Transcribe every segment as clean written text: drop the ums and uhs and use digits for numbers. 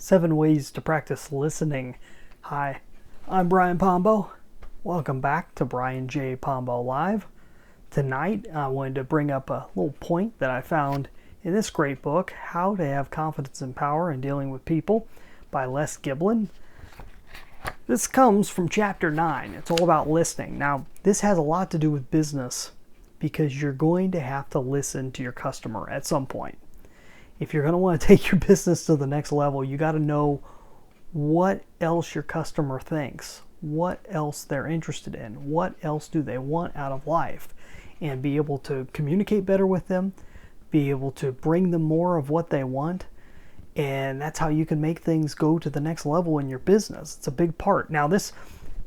7 ways to practice listening. Hi, I'm Brian Pombo. Welcome back to Brian J. Pombo Live. Tonight, I wanted to bring up a little point that I found in this great book, How to Have Confidence and Power in Dealing with People by Les Giblin. This comes from chapter 9. It's all about listening. Now, this has a lot to do with business because you're going to have to listen to your customer at some point. If you're going to want to take your business to the next level, you got to know what else your customer thinks, what else they're interested in, what else do they want out of life, and be able to communicate better with them, be able to bring them more of what they want, and that's how you can make things go to the next level in your business. It's a big part. Now,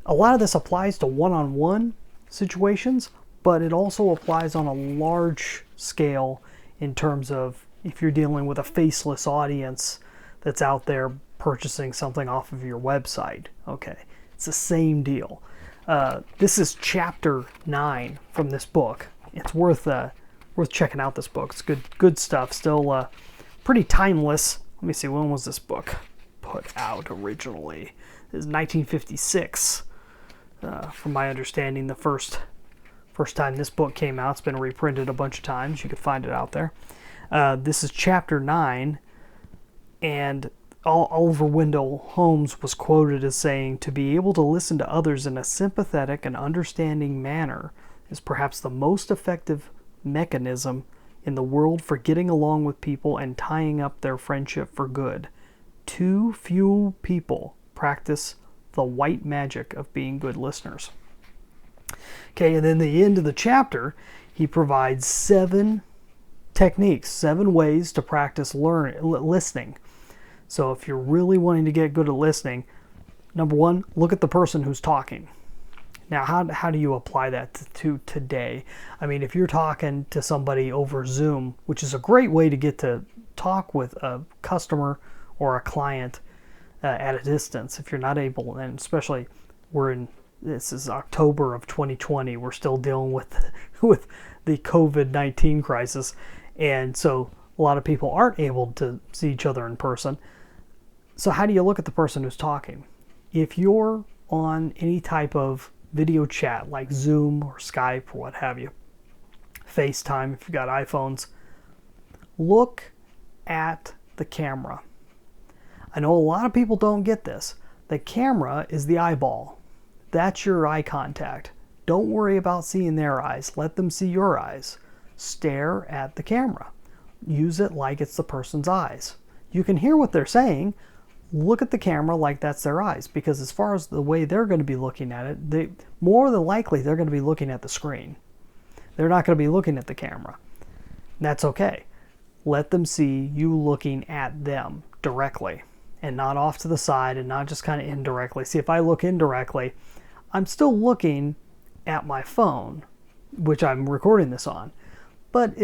a lot of this applies to one-on-one situations, but it also applies on a large scale in terms of if you're dealing with a faceless audience that's out there purchasing something off of your website. Okay, it's the same deal. This is chapter 9 from this book. It's worth checking out. This book. It's good stuff. Still pretty timeless. Let me see, when was this book put out originally? It was 1956. From my understanding, the first time this book came out. It's been reprinted a bunch of times. You can find it out there. This is chapter 9, and Oliver Wendell Holmes was quoted as saying, "To be able to listen to others in a sympathetic and understanding manner is perhaps the most effective mechanism in the world for getting along with people and tying up their friendship for good. Too few people practice the white magic of being good listeners." Okay, and then the end of the chapter, he provides 7 techniques, 7 ways to practice listening. So if you're really wanting to get good at listening, number 1, look at the person who's talking. Now, how do you apply that to today? I mean, if you're talking to somebody over Zoom, which is a great way to get to talk with a customer or a client at a distance, if you're not able, and especially this is October of 2020, we're still dealing with the COVID-19 crisis, and so a lot of people aren't able to see each other in person. So how do you look at the person who's talking? If you're on any type of video chat like Zoom or Skype or what have you, FaceTime if you've got iPhones, look at the camera. I know a lot of people don't get this. The camera is the eyeball. That's your eye contact. Don't worry about seeing their eyes. Let them see your eyes. Stare at the camera. Use it like it's the person's eyes. You can hear what they're saying. Look at the camera like that's their eyes, because as far as the way they're going to be looking at it, more than likely they're going to be looking at the screen. They're not going to be looking at the camera. That's okay. Let them see you looking at them directly and not off to the side and not just kind of indirectly. See, if I look indirectly, I'm still looking at my phone, which I'm recording this on, but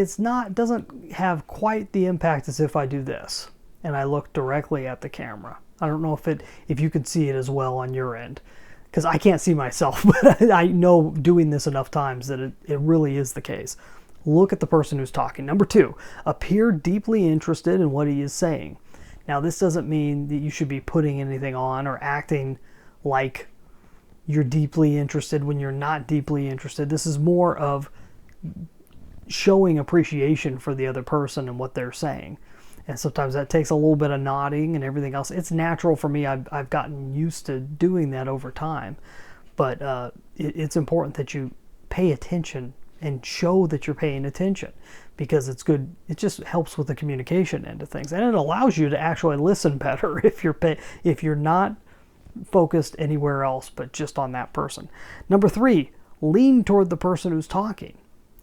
doesn't have quite the impact as if I do this and I look directly at the camera. I don't know if you could see it as well on your end, because I can't see myself, but I know doing this enough times that it really is the case. Look at the person who's talking. Number 2, appear deeply interested in what he is saying. Now, this doesn't mean that you should be putting anything on or acting like you're deeply interested when you're not deeply interested. This is more of showing appreciation for the other person and what they're saying. And sometimes that takes a little bit of nodding and everything else. It's natural for me. I've gotten used to doing that over time. But it's important that you pay attention and show that you're paying attention, because it's good. It just helps with the communication end of things. And it allows you to actually listen better if you're not focused anywhere else but just on that person. Number 3, lean toward the person who's talking.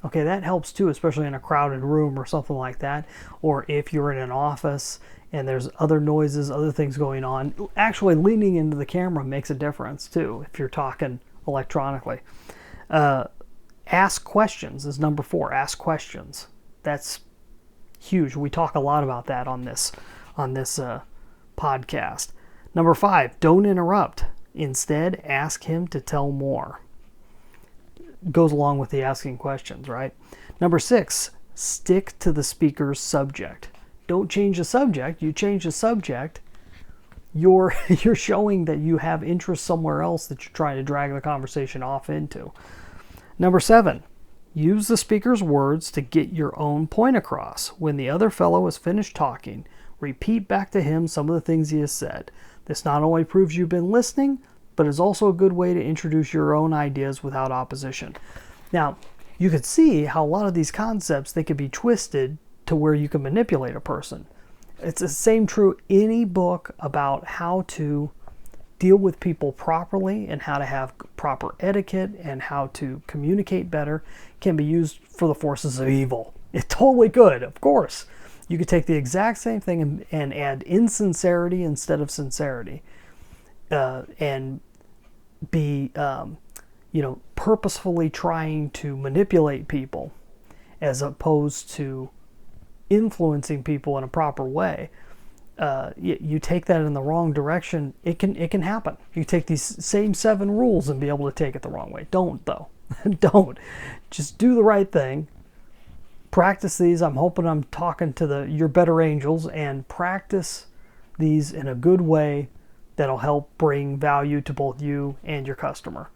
Okay, that helps too, especially in a crowded room or something like that, or if you're in an office and there's other noises, other things going on. Actually leaning into the camera makes a difference too if you're talking electronically. Ask questions is number 4. Ask questions. That's huge. We talk a lot about that on this podcast. Number 5, don't interrupt. Instead, ask him to tell more. Goes along with the asking questions, right? Number 6, stick to the speaker's subject. Don't change the subject. You change the subject, you're you're showing that you have interest somewhere else that you're trying to drag the conversation off into. Number 7, use the speaker's words to get your own point across. When the other fellow has finished talking, repeat back to him some of the things he has said. This not only proves you've been listening, but is also a good way to introduce your own ideas without opposition. Now, you could see how a lot of these concepts, they could be twisted to where you can manipulate a person. It's the same true any book about how to deal with people properly and how to have proper etiquette and how to communicate better can be used for the forces of evil. It totally could, of course. You could take the exact same thing and add insincerity instead of sincerity, and be purposefully trying to manipulate people as opposed to influencing people in a proper way. You take that in the wrong direction, it can happen. You take these same 7 rules and be able to take it the wrong way. Don't, though. Don't. Just do the right thing. Practice these. I'm hoping I'm talking to your better angels, and practice these in a good way that'll help bring value to both you and your customer.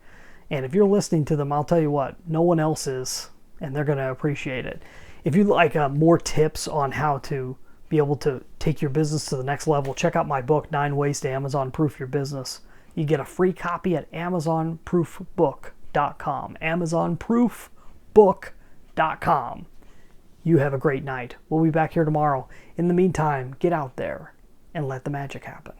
And if you're listening to them, I'll tell you what, no one else is, and they're going to appreciate it. If you'd like more tips on how to be able to take your business to the next level, check out my book, 9 Ways to Amazon-Proof Your Business. You get a free copy at AmazonProofBook.com. AmazonProofBook.com. You have a great night. We'll be back here tomorrow. In the meantime, get out there and let the magic happen.